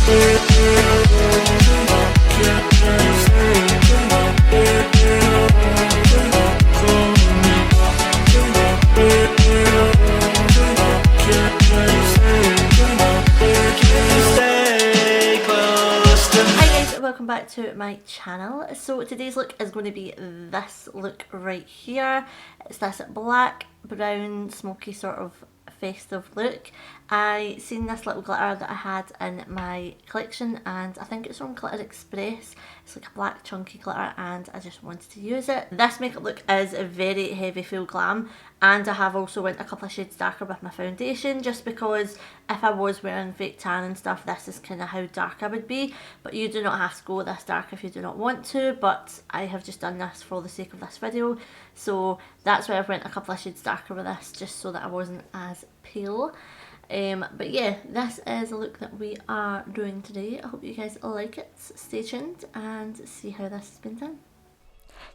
Welcome back to my channel. So today's look is going to be this look right here. It's this black, brown, smoky sort of festive look. I seen this little glitter that I had in my collection and I think it's from Glitter Express. It's like a black chunky glitter and I just wanted to use it. This makeup look is a very heavy full glam, and I have also went a couple of shades darker with my foundation just because if I was wearing fake tan and stuff, this is kind of how dark I would be. But you do not have to go this dark if you do not want to, but I have just done this for the sake of this video, so that's why I've went a couple of shades darker with this, just so that I wasn't as pale. But yeah, this is a look that we are doing today. I hope you guys like it. Stay tuned and see how this has been done.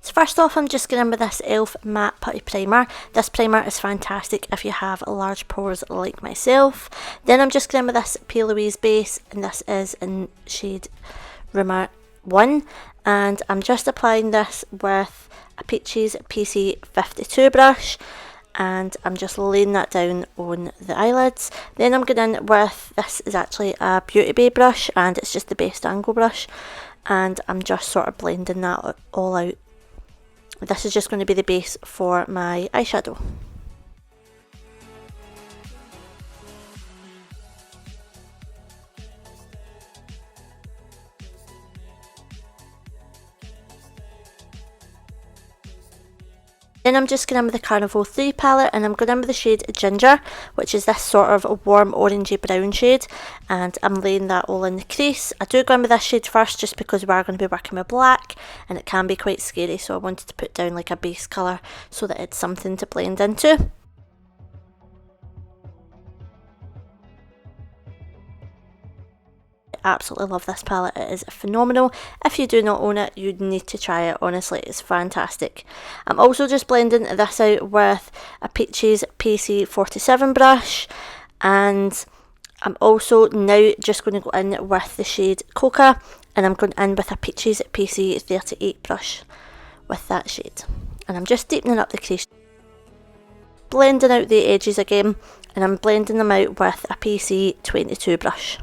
So first off, I'm just going in with this e.l.f. matte putty primer. This primer is fantastic if you have large pores like myself. Then I'm just going in with this Louise base, and this is in shade Rumor 1, and I'm just applying this with a Peaches PC52 brush, and I'm just laying that down on the eyelids. Then I'm going in with, this is actually a Beauty Bay brush and it's just the best angle brush, and I'm just sort of blending that all out. This is just going to be the base for my eyeshadow. Then I'm just going in with the Carnival 3 palette, and I'm going in with the shade Ginger, which is this sort of a warm orangey brown shade, and I'm laying that all in the crease. I do go in with this shade first just because we are going to be working with black and it can be quite scary, so I wanted to put down like a base colour so that it's something to blend into. Absolutely love this palette. It is phenomenal. If you do not own it, you need to try it. Honestly, it's fantastic. I'm also just blending this out with a Peaches PC47 brush, and I'm also now just going to go in with the shade Coca, and I'm going in with a Peaches PC38 brush with that shade, and I'm just deepening up the crease, blending out the edges again, and I'm blending them out with a PC22 brush.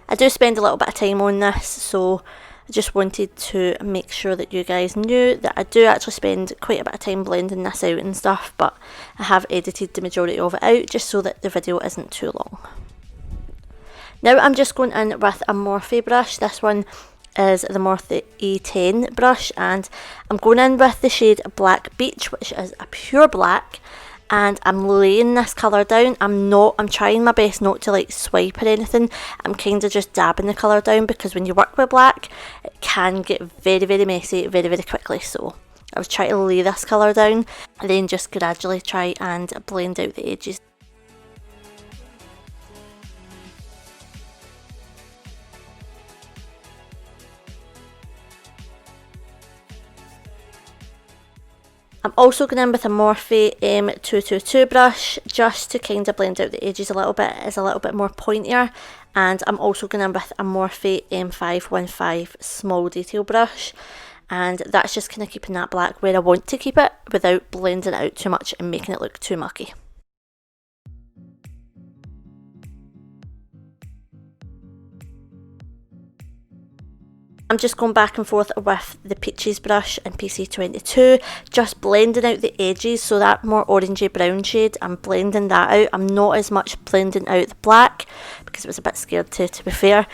I do spend a little bit of time on this, so I just wanted to make sure that you guys knew that I do actually spend quite a bit of time blending this out and stuff, but I have edited the majority of it out just so that the video isn't too long. Now I'm just going in with a Morphe brush. This one is the Morphe E10 brush, and I'm going in with the shade Black Beach, which is a pure black. And I'm laying this colour down. I'm trying my best not to like swipe or anything. I'm kind of just dabbing the colour down because when you work with black, it can get very, very messy very, very quickly. So I was trying to lay this colour down and then just gradually try and blend out the edges. I'm also going in with a Morphe M222 brush just to kind of blend out the edges a little bit. It's a little bit more pointier. And I'm also going in with a Morphe M515 small detail brush. And that's just kind of keeping that black where I want to keep it without blending it out too much and making it look too mucky. I'm just going back and forth with the Peaches brush and PC22, just blending out the edges, so that more orangey brown shade, I'm blending that out. I'm not as much blending out the black because I was a bit scared to be fair.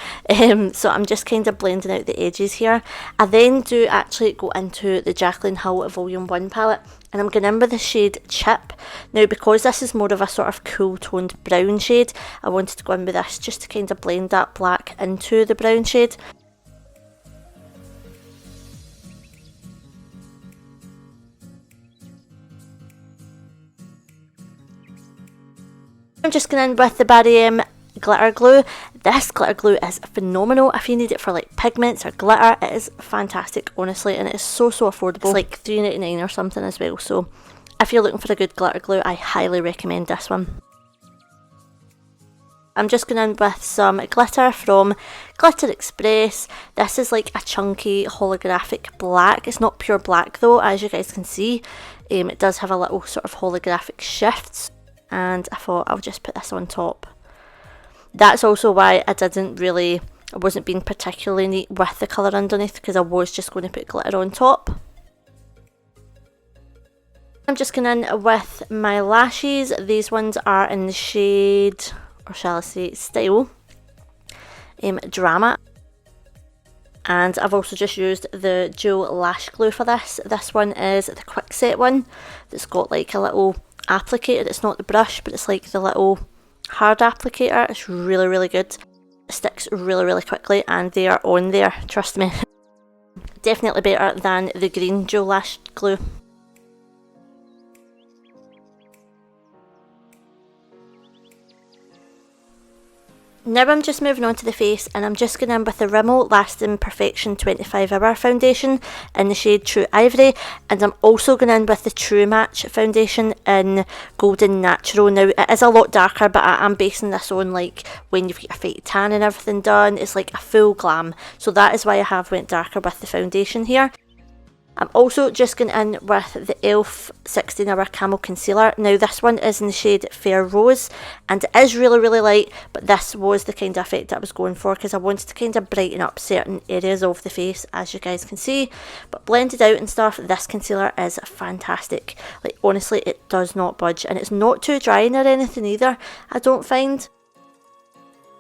So I'm just kind of blending out the edges here. I then do actually go into the Jaclyn Hill Volume 1 palette, and I'm going in with the shade Chip. Now because this is more of a sort of cool toned brown shade, I wanted to go in with this just to kind of blend that black into the brown shade. I'm just going in with the Barry M glitter glue. This glitter glue is phenomenal. If you need it for like pigments or glitter, it is fantastic, honestly, and it is so affordable. It's like $3.99 or something as well, so if you're looking for a good glitter glue, I highly recommend this one. I'm just going in with some glitter from Glitter Express. This is like a chunky holographic black. It's not pure black though, as you guys can see. It does have a little sort of holographic shifts, and I thought I'll just put this on top. That's also why I wasn't being particularly neat with the colour underneath, because I was just going to put glitter on top. I'm just going in with my lashes. These ones are in the shade, or shall I say style, Drama. And I've also just used the dual lash glue for this. This one is the quick set one that's got like a little applicator. It's not the brush, but it's like the little hard applicator. It's really, really good. It sticks really, really quickly, and they are on there, trust me. Definitely better than the green dual lash glue. Now I'm just moving on to the face, and I'm just going in with the Rimmel Lasting Perfection 25 Hour Foundation in the shade True Ivory, and I'm also going in with the True Match Foundation in Golden Natural. Now it is a lot darker, but I'm basing this on like when you've got your fake tan and everything done. It's like a full glam, so that is why I have went darker with the foundation here. I'm also just going in with the e.l.f. 16 Hour Camo Concealer. Now this one is in the shade Fair Rose, and it is really, really light, but this was the kind of effect I was going for, because I wanted to kind of brighten up certain areas of the face, as you guys can see. But blended out and stuff, this concealer is fantastic. Like honestly, it does not budge, and it's not too drying or anything either, I don't find.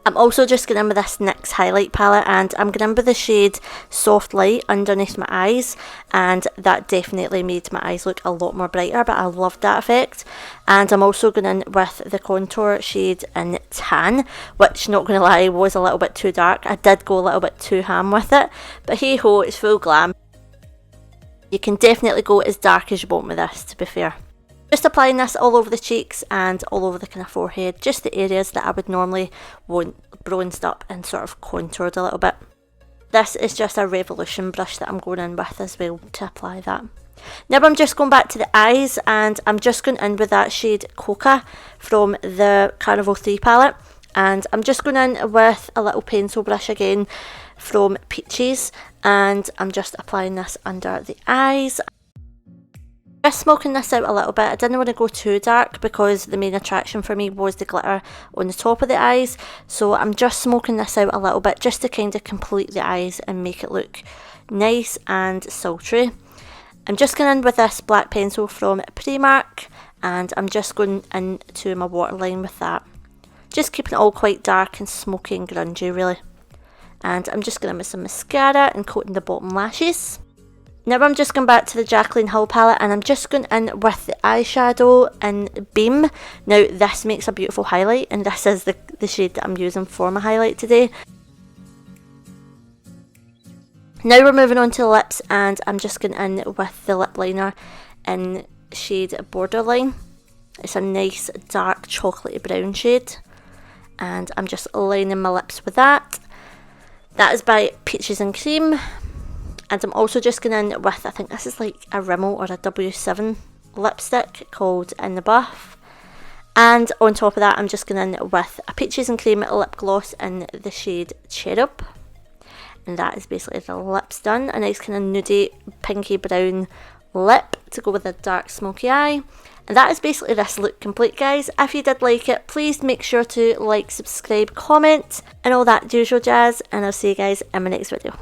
I'm also just going in with this NYX highlight palette, and I'm going in with the shade Soft Light underneath my eyes, and that definitely made my eyes look a lot more brighter, but I loved that effect. And I'm also going in with the contour shade in Tan, which, not going to lie, was a little bit too dark. I did go a little bit too ham with it, but hey ho, it's full glam. You can definitely go as dark as you want with this, to be fair. Just applying this all over the cheeks and all over the kind of forehead, just the areas that I would normally want bronzed up and sort of contoured a little bit. This is just a Revolution brush that I'm going in with as well to apply that. Now I'm just going back to the eyes, and I'm just going in with that shade Coca from the Carnival 3 palette, and I'm just going in with a little pencil brush again from Peaches, and I'm just applying this under the eyes. Just smoking this out a little bit. I didn't want to go too dark because the main attraction for me was the glitter on the top of the eyes, so I'm just smoking this out a little bit just to kind of complete the eyes and make it look nice and sultry. I'm just going in with this black pencil from Primark, and I'm just going into my waterline with that. Just keeping it all quite dark and smoky and grungy really. And I'm just going in with some mascara and coating the bottom lashes. Now I'm just going back to the Jaclyn Hill palette, and I'm just going in with the eyeshadow in Beam. Now this makes a beautiful highlight, and this is the shade that I'm using for my highlight today. Now we're moving on to the lips, and I'm just going in with the lip liner in shade Borderline. It's a nice dark chocolatey brown shade, and I'm just lining my lips with that. That is by Peaches and Cream. And I'm also just going in with, I think this is like a Rimmel or a W7 lipstick called In the Buff. And on top of that, I'm just going in with a Peaches and Cream lip gloss in the shade Cherub. And that is basically the lips done. A nice kind of nudie, pinky brown lip to go with a dark smoky eye. And that is basically this look complete, guys. If you did like it, please make sure to like, subscribe, comment, and all that usual jazz. And I'll see you guys in my next video.